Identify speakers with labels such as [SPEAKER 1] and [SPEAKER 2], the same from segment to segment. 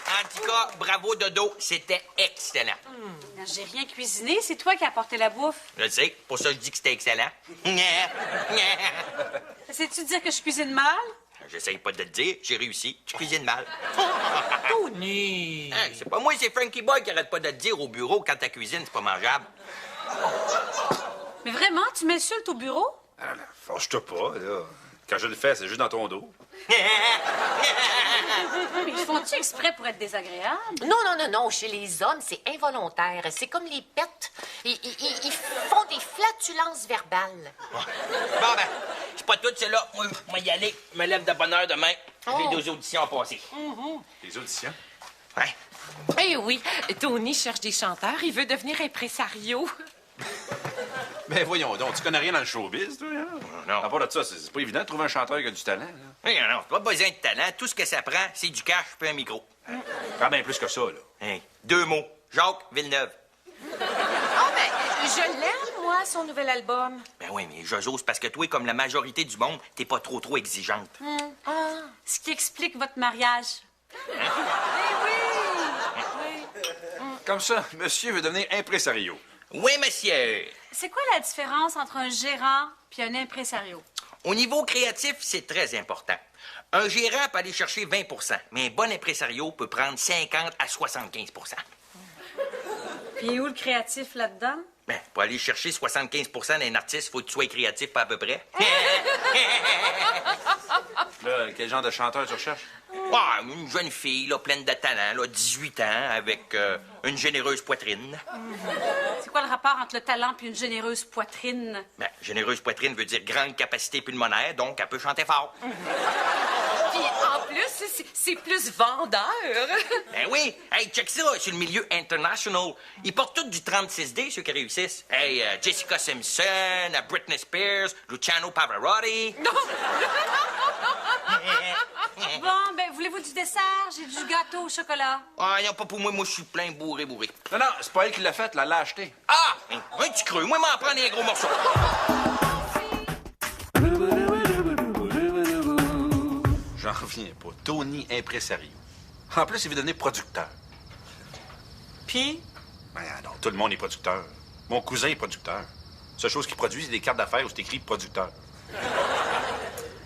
[SPEAKER 1] En tout cas, bravo, Dodo. C'était excellent.
[SPEAKER 2] J'ai rien cuisiné, c'est toi qui as apporté la bouffe.
[SPEAKER 1] Je le sais. Pour ça, je dis que c'était excellent.
[SPEAKER 2] Sais-tu dire que je cuisine mal?
[SPEAKER 1] J'essaye pas de te dire. J'ai réussi. Tu cuisines mal.
[SPEAKER 3] Tony!
[SPEAKER 1] Hein, c'est pas moi, c'est Frankie Boy qui arrête pas de te dire au bureau quand ta cuisine, c'est pas mangeable.
[SPEAKER 2] Mais vraiment, tu m'insultes au bureau?
[SPEAKER 4] Ah, là, fâche-toi pas, là. Quand je le fais, c'est juste dans ton dos.
[SPEAKER 2] Mais ils font-tu exprès pour être désagréables?
[SPEAKER 5] Non. Chez les hommes, c'est involontaire. C'est comme les pets. Ils font des flatulences verbales.
[SPEAKER 1] Bon, ben, c'est pas tout cela. Moi, y aller. Je me lève de bonne heure demain. J'ai 2 auditions à passer.
[SPEAKER 4] Les auditions?
[SPEAKER 1] Ouais.
[SPEAKER 5] Eh oui, Tony cherche des chanteurs. Il veut devenir impresario.
[SPEAKER 4] Ben voyons donc, tu connais rien dans le showbiz, toi, hein?
[SPEAKER 1] Non.
[SPEAKER 4] À part de ça, c'est pas évident de trouver un chanteur qui a du talent, là.
[SPEAKER 1] Oui, non, pas besoin de talent. Tout ce que ça prend, c'est du cash puis un micro.
[SPEAKER 4] Prends bien plus que ça, là.
[SPEAKER 1] Hein, 2 mots. Jacques Villeneuve.
[SPEAKER 5] Ah, ben, je l'aime, moi, son nouvel album.
[SPEAKER 1] Ben oui, mais j'ose parce que toi, comme la majorité du monde, t'es pas trop exigeante.
[SPEAKER 2] Ce qui explique votre mariage.
[SPEAKER 4] Comme ça, monsieur veut devenir impresario.
[SPEAKER 1] Oui, monsieur.
[SPEAKER 2] C'est quoi la différence entre un gérant puis un impresario?
[SPEAKER 1] Au niveau créatif, c'est très important. Un gérant peut aller chercher 20 mais un bon impresario peut prendre 50 à 75
[SPEAKER 2] Puis où le créatif là-dedans?
[SPEAKER 1] Ben, pour aller chercher 75 d'un artiste, faut que tu sois créatif pas à peu près.
[SPEAKER 4] Là, quel genre de chanteur tu recherches?
[SPEAKER 1] Ah, une jeune fille, là, pleine de talent, là, 18 ans, avec une généreuse poitrine.
[SPEAKER 2] C'est quoi le rapport entre le talent puis une généreuse poitrine?
[SPEAKER 1] Ben, généreuse poitrine veut dire grande capacité pulmonaire, donc elle peut chanter fort.
[SPEAKER 5] Puis, en plus, c'est plus vendeur.
[SPEAKER 1] Ben oui! Hey, check ça, sur le milieu international. Ils portent tous du 36D, ceux qui réussissent. Hey, Jessica Simpson, Britney Spears, Luciano Pavarotti.
[SPEAKER 2] Bon, ben, voulez-vous du dessert? J'ai du gâteau au chocolat.
[SPEAKER 1] Ah, non, pas pour moi, moi, je suis plein bourré.
[SPEAKER 4] Non, c'est pas elle qui l'a fait, là, l'a acheté.
[SPEAKER 1] Ah! Un petit creux, moi, m'en prendre un gros morceau.
[SPEAKER 4] J'en reviens pas. Tony impresario. En plus, il veut devenir producteur.
[SPEAKER 3] Puis?
[SPEAKER 4] Ben non, tout le monde est producteur. Mon cousin est producteur. La seule chose qu'il produit, c'est des cartes d'affaires où c'est écrit producteur.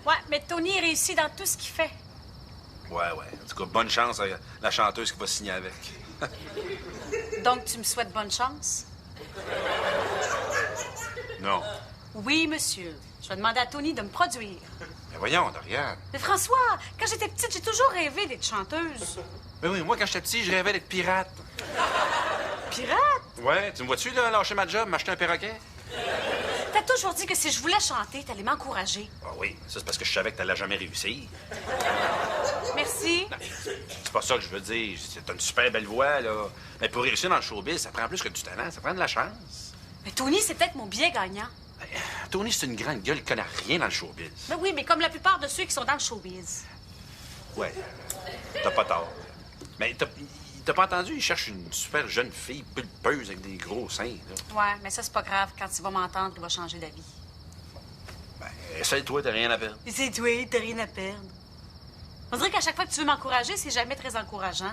[SPEAKER 2] Ouais, mais Tony réussit dans tout ce qu'il fait.
[SPEAKER 4] Ouais. En tout cas, bonne chance à la chanteuse qui va signer avec.
[SPEAKER 2] Donc, tu me souhaites bonne chance?
[SPEAKER 4] Non.
[SPEAKER 2] Oui, monsieur. Je vais demander à Tony de me produire.
[SPEAKER 4] Mais voyons, Doriane.
[SPEAKER 2] Mais François, quand j'étais petite, j'ai toujours rêvé d'être chanteuse.
[SPEAKER 4] Ben oui, moi, quand j'étais petit, je rêvais d'être pirate.
[SPEAKER 2] Pirate?
[SPEAKER 4] Ouais, tu me vois-tu, là, lâcher ma job, m'acheter un perroquet?
[SPEAKER 2] T'as toujours dit que si je voulais chanter, t'allais m'encourager.
[SPEAKER 4] Ah oui, ça, c'est parce que je savais que t'allais jamais réussir.
[SPEAKER 2] Merci.
[SPEAKER 4] C'est pas ça que je veux dire. C'est une super belle voix, là. Mais pour réussir dans le showbiz, ça prend plus que du talent, ça prend de la chance.
[SPEAKER 2] Mais Tony, c'est peut-être mon billet gagnant.
[SPEAKER 4] Ben, Tony, c'est une grande gueule qui connaît rien dans le showbiz.
[SPEAKER 2] Mais oui, mais comme la plupart de ceux qui sont dans le showbiz.
[SPEAKER 4] Ouais, t'as pas tort. Mais t'as pas entendu? Il cherche une super jeune fille pulpeuse avec des gros seins, là.
[SPEAKER 2] Ouais, mais ça, c'est pas grave. Quand il va m'entendre, il va changer d'avis.
[SPEAKER 4] Ben, essaye-toi, t'as rien à perdre.
[SPEAKER 2] Et c'est toi, t'as rien à perdre. On dirait qu'à chaque fois que tu veux m'encourager, c'est jamais très encourageant.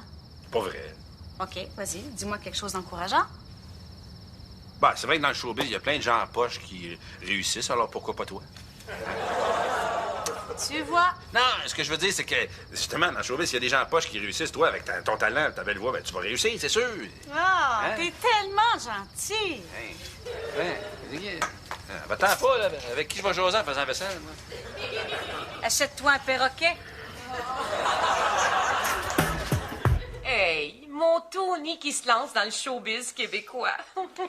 [SPEAKER 4] Pas vrai.
[SPEAKER 2] OK, vas-y, dis-moi quelque chose d'encourageant.
[SPEAKER 4] Ben, c'est vrai que dans le showbiz, il y a plein de gens en poche qui réussissent, alors pourquoi pas toi?
[SPEAKER 2] Tu vois?
[SPEAKER 4] Non, ce que je veux dire, c'est que, justement, dans le showbiz, il y a des gens en poche qui réussissent. Toi, avec ton talent, ta belle voix, ben, tu vas réussir, c'est sûr.
[SPEAKER 2] Ah,
[SPEAKER 4] Hein?
[SPEAKER 2] t'es tellement gentil.
[SPEAKER 4] Hey. Ouais, va-t'en pas, là. Avec qui je vais jaser en faisant la vaisselle, moi?
[SPEAKER 2] Achète-toi un perroquet.
[SPEAKER 5] Hey, mon Tony qui se lance dans le showbiz québécois.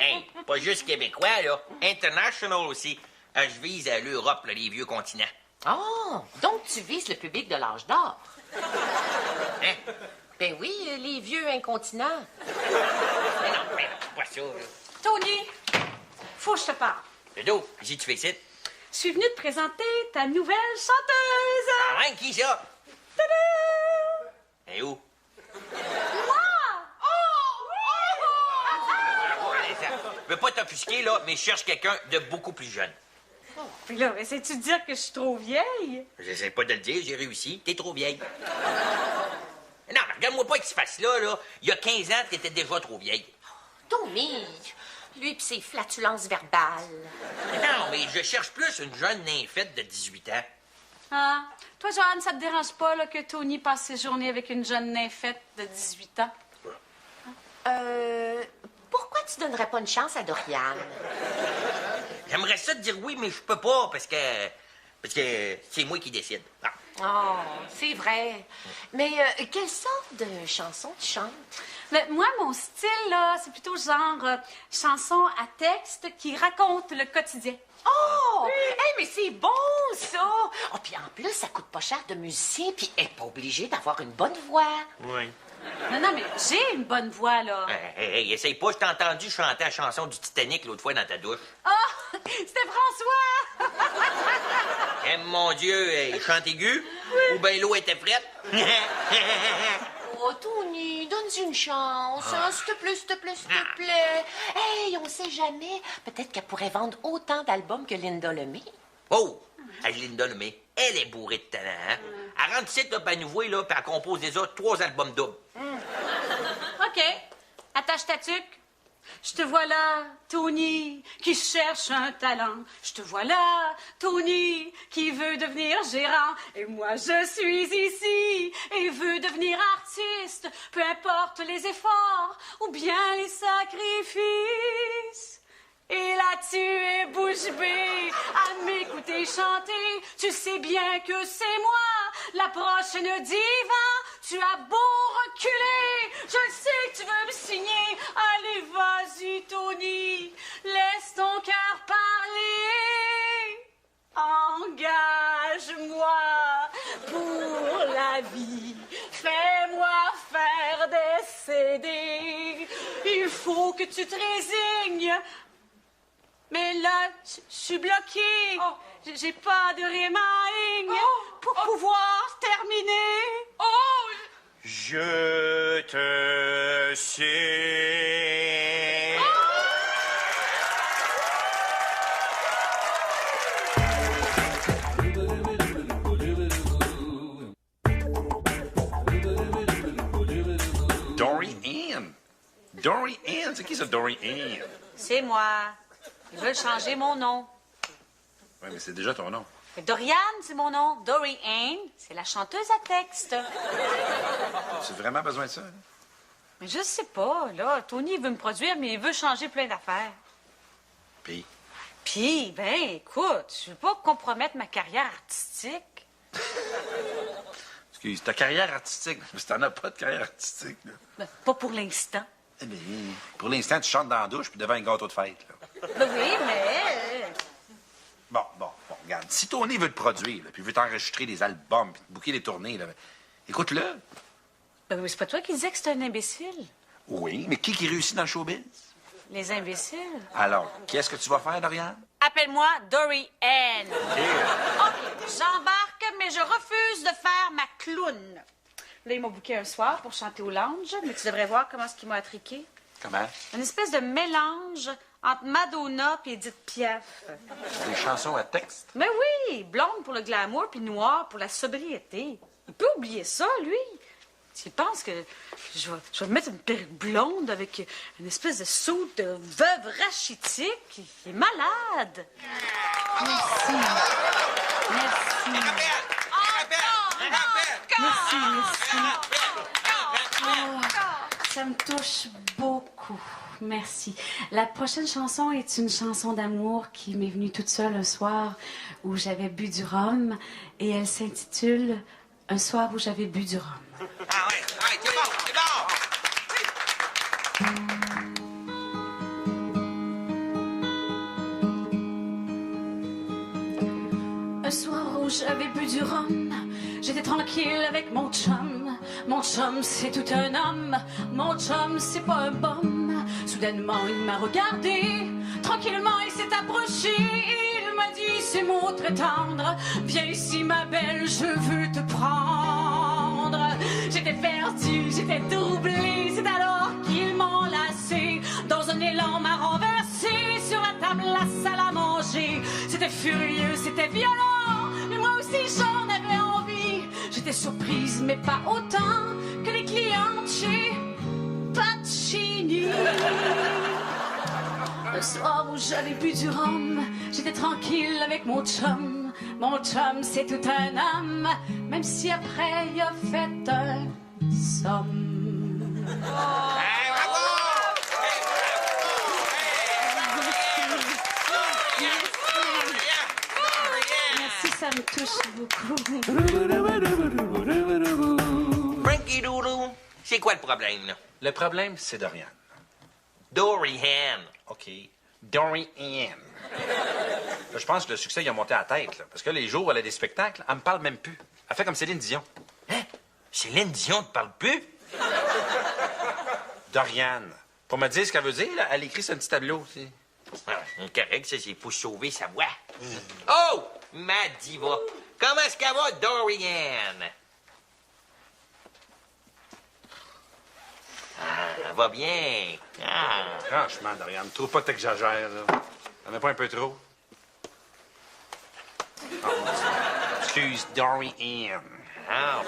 [SPEAKER 1] Hey, pas juste québécois, là. International aussi. Je vise à l'Europe, là, les vieux continents.
[SPEAKER 5] Oh, donc tu vises le public de l'âge d'or.
[SPEAKER 1] Hein?
[SPEAKER 5] Ben oui, les vieux incontinents.
[SPEAKER 1] Mais non, c'est pas ça, là.
[SPEAKER 2] Tony, faut que je te parle.
[SPEAKER 1] Dodo, qu'est-ce que tu fais ici?
[SPEAKER 2] Je suis venue te présenter ta nouvelle chanteuse.
[SPEAKER 1] Ah, ouais, qui ça?
[SPEAKER 2] Tadam!
[SPEAKER 1] Et où?
[SPEAKER 2] Moi!
[SPEAKER 1] Je veux pas t'offusquer, là, mais je cherche quelqu'un de beaucoup plus jeune.
[SPEAKER 2] Puis là, essaies-tu de dire que je suis trop vieille?
[SPEAKER 1] J'essaie pas de le dire, j'ai réussi. T'es trop vieille. Non, mais regarde-moi pas avec ce face-là, là. Il y a 15 ans, t'étais déjà trop vieille.
[SPEAKER 5] Tommy, lui pis ses flatulences verbales.
[SPEAKER 1] Non, mais je cherche plus une jeune nymphette de 18 ans.
[SPEAKER 2] Ah, toi, Joanne, ça te dérange pas là, que Tony passe ses journées avec une jeune nymphette de 18 ans?
[SPEAKER 5] Pourquoi tu donnerais pas une chance à Dorian?
[SPEAKER 1] J'aimerais ça te dire oui, mais je peux pas, parce que c'est moi qui décide. Ah.
[SPEAKER 5] Oh, c'est vrai. Mais quelle sorte de chanson tu chantes?
[SPEAKER 2] Mais moi, mon style, là, c'est plutôt genre chanson à texte qui raconte le quotidien.
[SPEAKER 5] Oh! Hey, mais c'est bon, ça! Oh, puis en plus, ça coûte pas cher de musicien, puis elle est pas obligée d'avoir une bonne voix.
[SPEAKER 1] Oui.
[SPEAKER 2] Non, mais j'ai une bonne voix, là.
[SPEAKER 1] Hey, essaye pas, je t'ai entendu chanter la chanson du Titanic l'autre fois dans ta douche.
[SPEAKER 2] Ah, c'était François!
[SPEAKER 1] Eh, mon Dieu, il chante aigu? Ou bien l'eau était prête?
[SPEAKER 5] Oh, Tony, donne-y une chance, hein, s'il te plaît, s'il te plaît, s'il te plaît. Hey, on sait jamais. Peut-être qu'elle pourrait vendre autant d'albums que Linda Lemay.
[SPEAKER 1] Oh! Linda Lemay, elle est bourrée de talent, hein? Elle rentre ici, là, ben nous voit, là, puis elle compose déjà 3 albums doubles.
[SPEAKER 2] OK. Attache ta tuque. Je te vois là, Tony, qui cherche un talent. Je te vois là, Tony, qui veut devenir gérant. Et moi, je suis ici et veux devenir artiste. Peu importe les efforts ou bien les sacrifices. Et là, tu es bouche bée à m'écouter chanter. Tu sais bien que c'est moi, la prochaine diva. Tu as beau reculer, je sais que tu veux me signer. Allez, vas-y, Tony, laisse ton cœur parler. Engage-moi pour la vie. Fais-moi faire des CD. Il faut que tu te résignes. Mais là, je suis bloquée.
[SPEAKER 3] Oh.
[SPEAKER 2] J'ai pas de remind pour pouvoir terminer.
[SPEAKER 1] Je te sais.
[SPEAKER 4] Dory Ann. Dory Ann, c'est qui ça, Dory Ann?
[SPEAKER 2] C'est moi. Ils veulent changer mon nom.
[SPEAKER 4] Oui, mais c'est déjà ton nom.
[SPEAKER 2] Mais Dorian, c'est mon nom. Dory Ann, c'est la chanteuse à texte.
[SPEAKER 4] As-tu vraiment besoin de ça? Hein?
[SPEAKER 2] Mais je sais pas, là. Tony veut me produire, mais il veut changer plein d'affaires.
[SPEAKER 4] Puis,
[SPEAKER 2] Puis, ben, écoute, je veux pas compromettre ma carrière artistique.
[SPEAKER 4] excuse, ta carrière artistique, mais si t'en as pas de carrière artistique, là.
[SPEAKER 2] Ben, pas pour l'instant.
[SPEAKER 4] Eh bien, pour l'instant, tu chantes dans la douche puis devant un gâteau de fête, là.
[SPEAKER 2] Ben oui, mais...
[SPEAKER 4] Bon, regarde. Si Tony veut te produire, là, puis veut t'enregistrer des albums, puis te booker des tournées, là, écoute-le.
[SPEAKER 2] Ben oui, c'est pas toi qui disais que c'était un imbécile.
[SPEAKER 4] Oui, mais qui réussit dans le showbiz?
[SPEAKER 2] Les imbéciles.
[SPEAKER 4] Alors, qu'est-ce que tu vas faire, Dorian?
[SPEAKER 2] Appelle-moi Dory Ann. OK, j'embarque, mais je refuse de faire ma clown. Là, ils m'ont booké un soir pour chanter au lounge, mais tu devrais voir comment est-ce qu'ils m'ont attriqué.
[SPEAKER 4] Comment?
[SPEAKER 2] Une espèce de mélange entre Madonna et Edith Piaf.
[SPEAKER 4] Des chansons à texte?
[SPEAKER 2] Mais oui, blonde pour le glamour puis noire pour la sobriété. Il peut oublier ça, lui. Tu penses que je vais me mettre une perruque blonde avec une espèce de soude de veuve rachitique? Il est malade. Merci. Merci. Merci, merci. Oh, ça me touche beaucoup. Merci. La prochaine chanson est une chanson d'amour qui m'est venue toute seule un soir où j'avais bu du rhum et elle s'intitule Un soir où j'avais bu du rhum.
[SPEAKER 1] Ah ouais, c'est bon, c'est bon.
[SPEAKER 2] Un soir où j'avais du rhum. J'étais tranquille avec mon chum. Mon chum, c'est tout un homme. Mon chum, c'est pas un bum. Soudainement, il m'a regardé. Tranquillement, il s'est approché. Il m'a dit ces mots très tendres. Viens ici, ma belle, je veux te prendre. J'étais perdue, j'étais doublée. C'est alors qu'ils m'ont lassé. Dans un élan, m'a renversé sur la table, la salle à manger. C'était furieux, c'était violent. Mais moi aussi, j'en avais envie. J'étais surprise, mais pas autant que les clientes chez Pacini. Le soir où j'avais bu du rhum, j'étais tranquille avec mon chum. Mon chum, c'est tout un homme, même si après il a fait un somme.
[SPEAKER 1] Hey, bravo! Hey, bravo!
[SPEAKER 2] Merci, ça me touche beaucoup.
[SPEAKER 1] Frankie Doodle, c'est quoi le problème, là?
[SPEAKER 4] Le problème, c'est Dorian.
[SPEAKER 1] Dorian.
[SPEAKER 4] OK. Dorian. Là, je pense que le succès, il a monté à la tête, là, parce que les jours où elle a des spectacles, elle me parle même plus. Elle fait comme Céline Dion.
[SPEAKER 1] Hein? Céline Dion te parle plus?
[SPEAKER 4] Dorian. Pour me dire ce qu'elle veut dire, là, elle écrit sur un petit tableau aussi.
[SPEAKER 1] Ah, correct, ça, c'est pour sauver sa voix. Oh! Ma diva. Comment est-ce qu'elle va, Dorian? Ah, elle va bien. Ah.
[SPEAKER 4] Franchement, Dorian, trouve pas que t'exagères, là. T'en as pas un peu trop? Oh, excuse, Dorian.
[SPEAKER 1] Ah.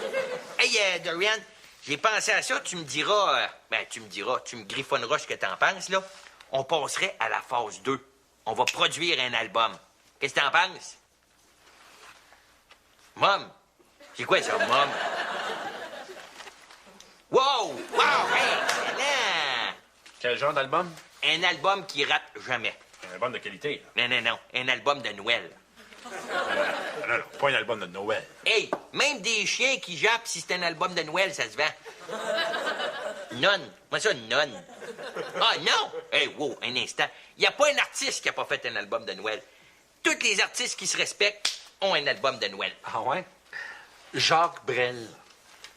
[SPEAKER 1] Hey, Dorian, j'ai pensé à ça. Tu me diras, tu me griffonneras ce que t'en penses, là. On passerait à la phase 2. On va produire un album. Qu'est-ce que t'en penses? Mom? C'est quoi ça, Mom? Wow! Wow! Hey, excellent!
[SPEAKER 4] Quel genre d'album?
[SPEAKER 1] Un album qui rate jamais.
[SPEAKER 4] Un album de qualité, là.
[SPEAKER 1] Non. Un album de Noël.
[SPEAKER 4] Non, pas un album de Noël.
[SPEAKER 1] Hey, même des chiens qui jappent si c'est un album de Noël, ça se vend. Non. Moi, ça, non. Ah, non! Hey, wow, un instant. Il n'y a pas un artiste qui n'a pas fait un album de Noël. Tous les artistes qui se respectent ont un album de Noël.
[SPEAKER 4] Ah ouais? Jacques Brel.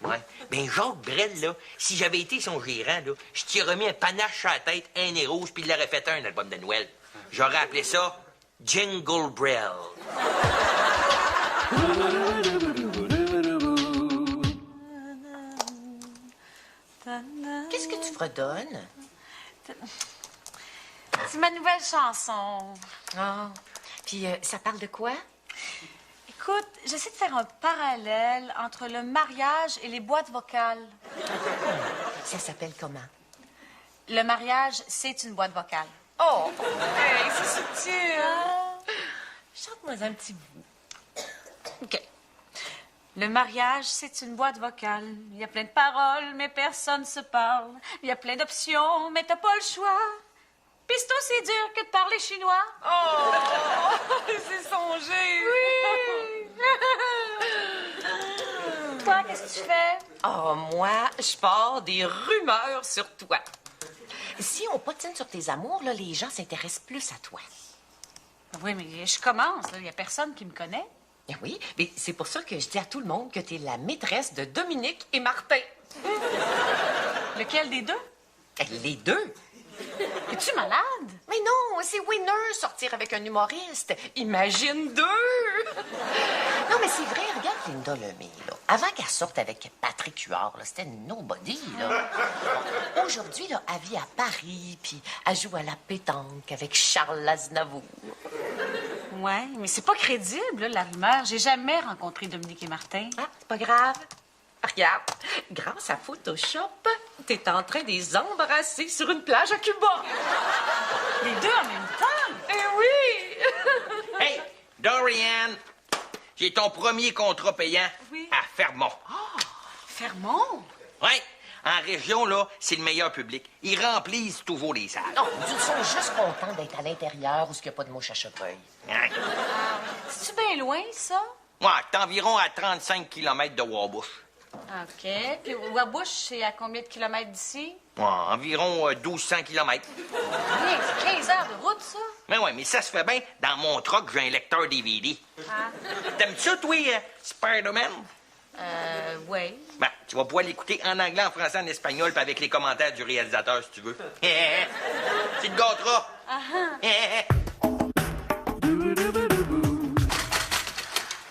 [SPEAKER 1] Ouais. Ben, Jacques Brel, là, si j'avais été son gérant, là, je t'y aurais mis un panache à la tête, un nez rouge, puis il l'aurait fait un album de Noël. J'aurais appelé ça Jingle Brel.
[SPEAKER 5] Qu'est-ce que tu fredonnes?
[SPEAKER 2] C'est ma nouvelle chanson.
[SPEAKER 5] Ah. Puis ça parle de quoi?
[SPEAKER 2] Écoute, j'essaie de faire un parallèle entre le mariage et les boîtes vocales.
[SPEAKER 5] Ça s'appelle comment?
[SPEAKER 2] Le mariage, c'est une boîte vocale.
[SPEAKER 5] Oh!
[SPEAKER 2] Hey, c'est subtil.
[SPEAKER 5] Chante-moi un petit bout.
[SPEAKER 2] OK. Le mariage, c'est une boîte vocale. Il y a plein de paroles, mais personne se parle. Il y a plein d'options, mais t'as pas le choix. Puis c'est aussi dur que de parler chinois.
[SPEAKER 5] Oh! C'est songé!
[SPEAKER 2] Oui! Toi, qu'est-ce que tu fais?
[SPEAKER 5] Oh, moi, je pars des rumeurs sur toi. Si on patine sur tes amours, là, les gens s'intéressent plus à toi.
[SPEAKER 2] Oui, mais je commence. Il y a personne qui me connaît.
[SPEAKER 5] Eh oui, mais c'est pour ça que je dis à tout le monde que tu es la maîtresse de Dominique et Martin.
[SPEAKER 2] Lequel des deux?
[SPEAKER 5] Les deux.
[SPEAKER 2] Es-tu malade?
[SPEAKER 5] Mais non, c'est winner sortir avec un humoriste. Imagine deux. Non, mais c'est vrai, regarde Linda Lemay, là. Avant qu'elle sorte avec Patrick Huard, là, c'était nobody, là. Bon, aujourd'hui, là, elle vit à Paris, puis elle joue à la pétanque avec Charles Aznavour.
[SPEAKER 2] Ouais, mais c'est pas crédible, là, la rumeur. J'ai jamais rencontré Dominique et Martin.
[SPEAKER 5] Ah, c'est pas grave. Regarde, grâce à Photoshop, t'es en train de les embrasser sur une plage à Cuba.
[SPEAKER 2] Les deux en même temps?
[SPEAKER 5] Eh oui!
[SPEAKER 1] Hey, Dorian, j'ai ton premier contrat payant
[SPEAKER 2] Oui.
[SPEAKER 1] à Fermont.
[SPEAKER 2] Fermont?
[SPEAKER 1] Ouais, en région, là, c'est le meilleur public. Ils remplissent toujours les salles.
[SPEAKER 5] Non, ils sont juste contents d'être à l'intérieur où il n'y a pas de mouche à chevreuil.
[SPEAKER 1] Hein?
[SPEAKER 2] C'est-tu bien loin, ça?
[SPEAKER 1] Ouais, t'es environ à 35 km de Wabush.
[SPEAKER 2] OK. Puis Wabush, c'est à combien de kilomètres d'ici?
[SPEAKER 1] Environ 1200 km.
[SPEAKER 2] Rien, c'est 15 heures de route, ça.
[SPEAKER 1] Mais ouais, mais ça se fait bien. Dans mon truck, j'ai un lecteur DVD.
[SPEAKER 2] Ah.
[SPEAKER 1] T'aimes ça, toi, Spider-Man?
[SPEAKER 2] Ouais.
[SPEAKER 1] Ben, tu vas pouvoir l'écouter en anglais, en français, en espagnol, puis avec les commentaires du réalisateur, si tu veux. Tu te gâteras.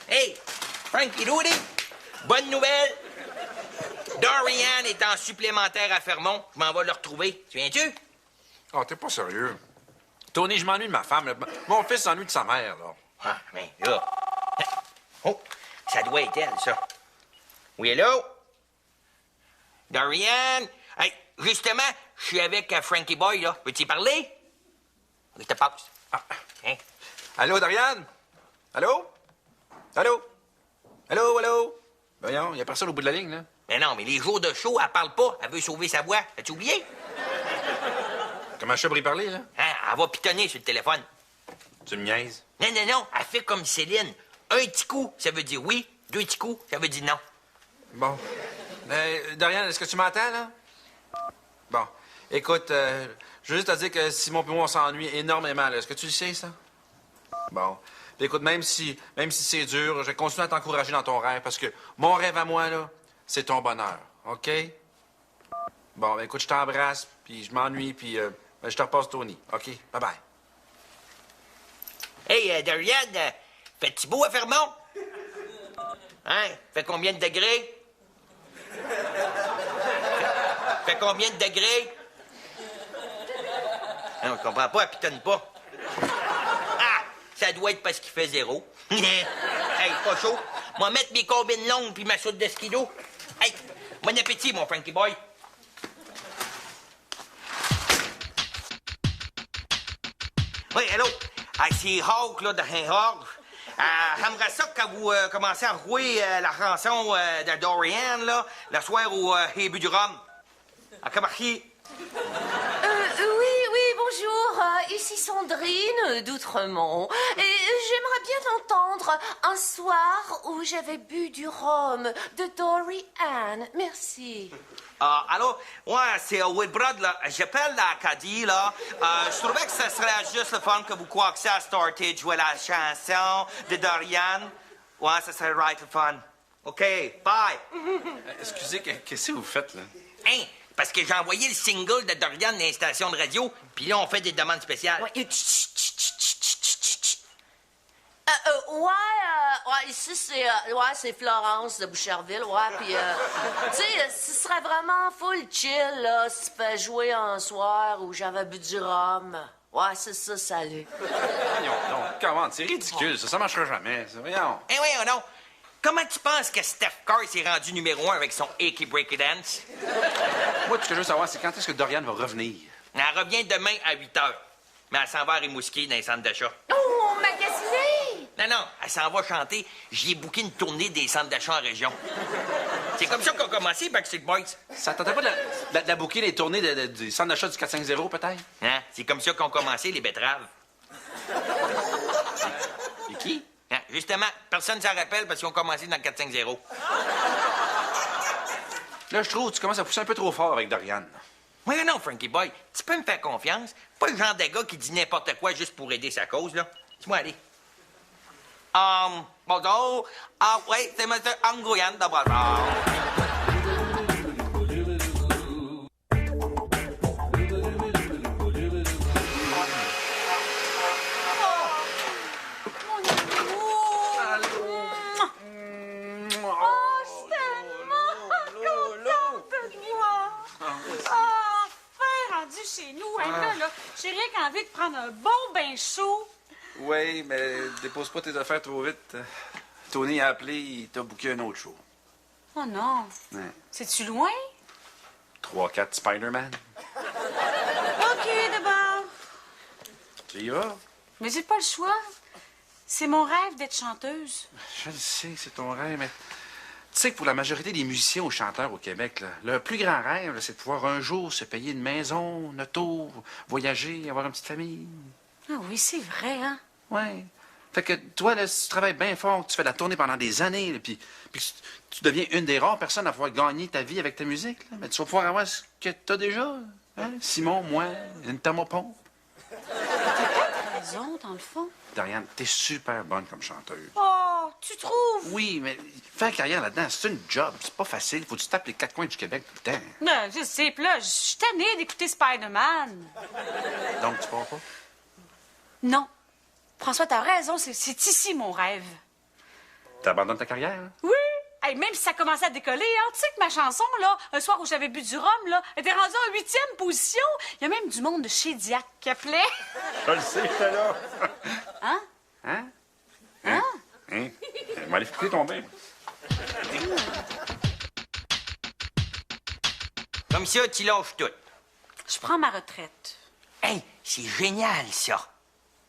[SPEAKER 1] Hey, Frankie Doody, bonne nouvelle. Dorian est en supplémentaire à Fermont. Je m'en vais le retrouver. Tu viens-tu?
[SPEAKER 4] Oh, t'es pas sérieux. Tony, je m'ennuie de ma femme. Là. Mon fils s'ennuie de sa mère, là.
[SPEAKER 1] Ah, mais là... Oh, ça doit être elle, ça. Oui, hello? Dorian? Hey, justement, je suis avec Frankie Boy, là. Veux-tu y parler? Je te passe.
[SPEAKER 4] Ah.
[SPEAKER 1] Hein?
[SPEAKER 4] Allô, Dorian? Allô? Allô? Allô, allô? Voyons, y a personne au bout de la ligne, là.
[SPEAKER 1] Mais non, mais les jours de show, elle parle pas. Elle veut sauver sa voix. As-tu oublié?
[SPEAKER 4] Comment je sais pour y parler, là?
[SPEAKER 1] Hein? Elle va pitonner sur le téléphone.
[SPEAKER 4] Tu me niaises?
[SPEAKER 1] Non, non, non. Elle fait comme Céline. Un petit coup, ça veut dire oui. Deux petits coups, ça veut dire non.
[SPEAKER 4] Bon. Dorian, est-ce que tu m'entends, là? Bon. Écoute, je veux juste te dire que Simon et moi, on s'ennuie énormément, là. Est-ce que tu le sais, ça? Bon. Puis écoute, même si c'est dur, je vais continuer à t'encourager dans ton rêve, parce que mon rêve à moi, là, c'est ton bonheur. OK? Bon, ben, écoute, je t'embrasse, puis je m'ennuie, puis je te repasse Tony. OK? Bye-bye.
[SPEAKER 1] Hey, Dorian, fait-tu beau à Fermont? Hein? Fait combien de degrés? Fait combien de degrés? Non, je comprends pas, elle pitonne pas. Ah! Ça doit être parce qu'il fait 0. Hey, pas chaud. Moi, mettre mes combines longues puis ma soude de skido. Hey, bon appétit, mon Frankie Boy. Oui, hello. Hey, c'est Hawk, là, de Hawk. J'aimerais ça que vous commencez à jouer la chanson de Dorian, là, le soir au début du rhum. À Camarchi.
[SPEAKER 5] Oui, bonjour. Ici Sandrine d'Outremont. Et j'aimerais bien t'entendre un soir où j'avais bu du rhum de Dorian. Merci.
[SPEAKER 1] Allô? Ouais, c'est Whitbrod, là. J'appelle l'Acadie, là. Je trouvais que ce serait juste le fun que vous croissiez à starter de jouer la chanson de Dorian. Ouais, ça serait right le fun. OK, bye.
[SPEAKER 4] Excusez, qu'est-ce que vous faites, là?
[SPEAKER 1] Hein? Parce que j'ai envoyé le single de Dorian dans les stations de radio, puis là, on fait des demandes spéciales.
[SPEAKER 5] Ouais, ici, c'est Florence de Boucherville, puis, tu sais, ce serait vraiment full chill, là, si tu fais jouer un soir où j'avais bu du rhum. Ouais, c'est ça, salut.
[SPEAKER 4] Voyons donc, comment? C'est ridicule, ça marchera jamais, ça. Voyons.
[SPEAKER 1] Eh oui, non. Comment tu penses que Steph Curry s'est rendu numéro 1 avec son Achy Breaky Dance?
[SPEAKER 4] Moi, tout ce que je veux savoir, c'est quand est-ce que Dorian va revenir?
[SPEAKER 1] Elle revient demain à 8 h. Mais elle s'en va à Rimouski dans les centres d'achat.
[SPEAKER 5] Oh, magasiné!
[SPEAKER 1] Non, elle s'en va chanter. J'y ai booké une tournée des centres d'achat en région. C'est comme ça qu'on a commencé, Backstreet Boys.
[SPEAKER 4] Ça tentait pas de la booker les tournées du centre d'achat du 450, peut-être?
[SPEAKER 1] Hein? C'est comme ça qu'on a commencé, les betteraves.
[SPEAKER 4] Et qui?
[SPEAKER 1] Hein? Justement, personne ne s'en rappelle parce qu'on a commencé dans le 450.
[SPEAKER 4] Là, je trouve que tu commences à pousser un peu trop fort avec Dorian.
[SPEAKER 1] Oui, non, Frankie Boy, tu peux me faire confiance. Pas le genre de gars qui dit n'importe quoi juste pour aider sa cause, là. Dis-moi, allez. Bonjour. Oui, c'est M. Angoyan de Brossard.
[SPEAKER 2] Chez nous, hein, là, j'ai rien qu'envie de prendre un bon bain chaud.
[SPEAKER 4] Oui, mais dépose pas tes affaires trop vite. Tony a appelé, il t'a booké un autre show.
[SPEAKER 2] Oh non.
[SPEAKER 4] Ouais.
[SPEAKER 2] C'est-tu loin?
[SPEAKER 4] 3-4 Spider-Man.
[SPEAKER 2] OK, d'abord.
[SPEAKER 4] Tu y vas?
[SPEAKER 2] Mais j'ai pas le choix. C'est mon rêve d'être chanteuse.
[SPEAKER 4] Je le sais, c'est ton rêve, mais... Tu sais que pour la majorité des musiciens ou chanteurs au Québec, là, leur plus grand rêve, là, c'est de pouvoir un jour se payer une maison, une auto, voyager, avoir une petite famille.
[SPEAKER 2] Ah oui, c'est vrai, hein?
[SPEAKER 4] Ouais. Fait que toi, là, si tu travailles bien fort, tu fais de la tournée pendant des années, là, puis tu deviens une des rares personnes à pouvoir gagner ta vie avec ta musique, là, mais tu vas pouvoir avoir ce que tu as déjà. Hein? Simon, moi, une thermopompe.
[SPEAKER 2] Raison, dans le fond.
[SPEAKER 4] Dorian, t'es super bonne comme chanteuse.
[SPEAKER 2] Oh, tu trouves?
[SPEAKER 4] Oui, mais faire carrière là-dedans, c'est une job. C'est pas facile. Faut que tu tapes les quatre coins du Québec tout le temps.
[SPEAKER 2] Ben, je sais, puis là, je suis tannée d'écouter Spider-Man.
[SPEAKER 4] Donc, tu pars pas?
[SPEAKER 2] Non. François, t'as raison, c'est ici mon rêve.
[SPEAKER 4] T'abandonnes ta carrière, hein?
[SPEAKER 2] Oui! Hey, même si ça commençait à décoller, hein, tu sais que ma chanson, là, un soir où j'avais bu du rhum, là, était rendue en 8e position. Il y a même du monde de chez Diac qui appelait.
[SPEAKER 4] Je le sais, j'étais là.
[SPEAKER 2] Hein?
[SPEAKER 4] Hein?
[SPEAKER 2] Hein?
[SPEAKER 4] Hein? On va aller écouter ton bain.
[SPEAKER 1] Comme ça, tu lâches tout.
[SPEAKER 2] Je prends ma retraite.
[SPEAKER 1] Hey, c'est génial, ça.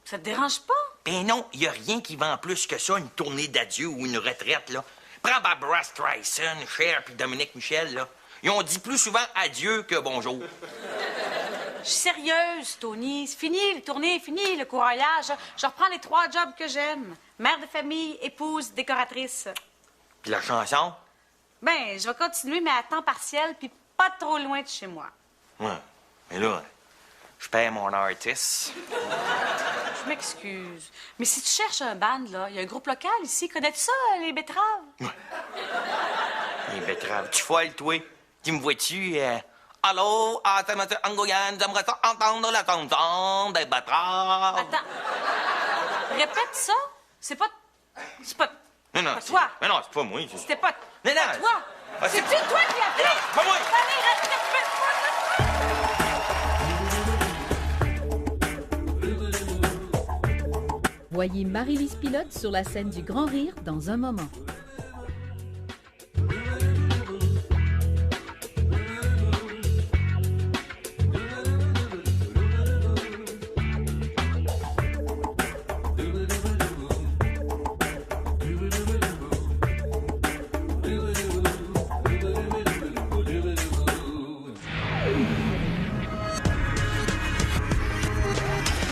[SPEAKER 2] Ça te dérange pas?
[SPEAKER 1] Ben non, il a rien qui vend plus que ça, une tournée d'adieu ou une retraite, là. Prends Barbara Streisand, Cher puis Dominique Michel, là. Ils ont dit plus souvent adieu que bonjour.
[SPEAKER 2] Je suis sérieuse, Tony. C'est fini les tournées, fini le courroyage. Je reprends les 3 jobs que j'aime. Mère de famille, épouse, décoratrice.
[SPEAKER 1] Puis la chanson?
[SPEAKER 2] Ben, je vais continuer, mais à temps partiel, puis pas trop loin de chez moi.
[SPEAKER 1] Ouais. Mais là, je perds mon artiste.
[SPEAKER 2] Je m'excuse. Mais si tu cherches un band, là, il y a un groupe local ici. Connais-tu ça, les betteraves?
[SPEAKER 1] Les betteraves, tu folle, toi? Tu me vois-tu? Allô, Athématé Angoyan, j'aimerais ça entendre la chanson des betteraves.
[SPEAKER 2] Attends. Répète ça. C'est pas...
[SPEAKER 1] Non, non,
[SPEAKER 2] pas toi.
[SPEAKER 1] Mais non, c'est pas moi.
[SPEAKER 2] C'était pas...
[SPEAKER 1] Non, non,
[SPEAKER 2] pas toi.
[SPEAKER 1] Ah,
[SPEAKER 2] C'est-tu toi qui as appelé?
[SPEAKER 1] Pas moi.
[SPEAKER 2] Allez, répète-moi.
[SPEAKER 6] Voyez Marie-Lise Pilote sur la scène du Grand Rire dans un moment.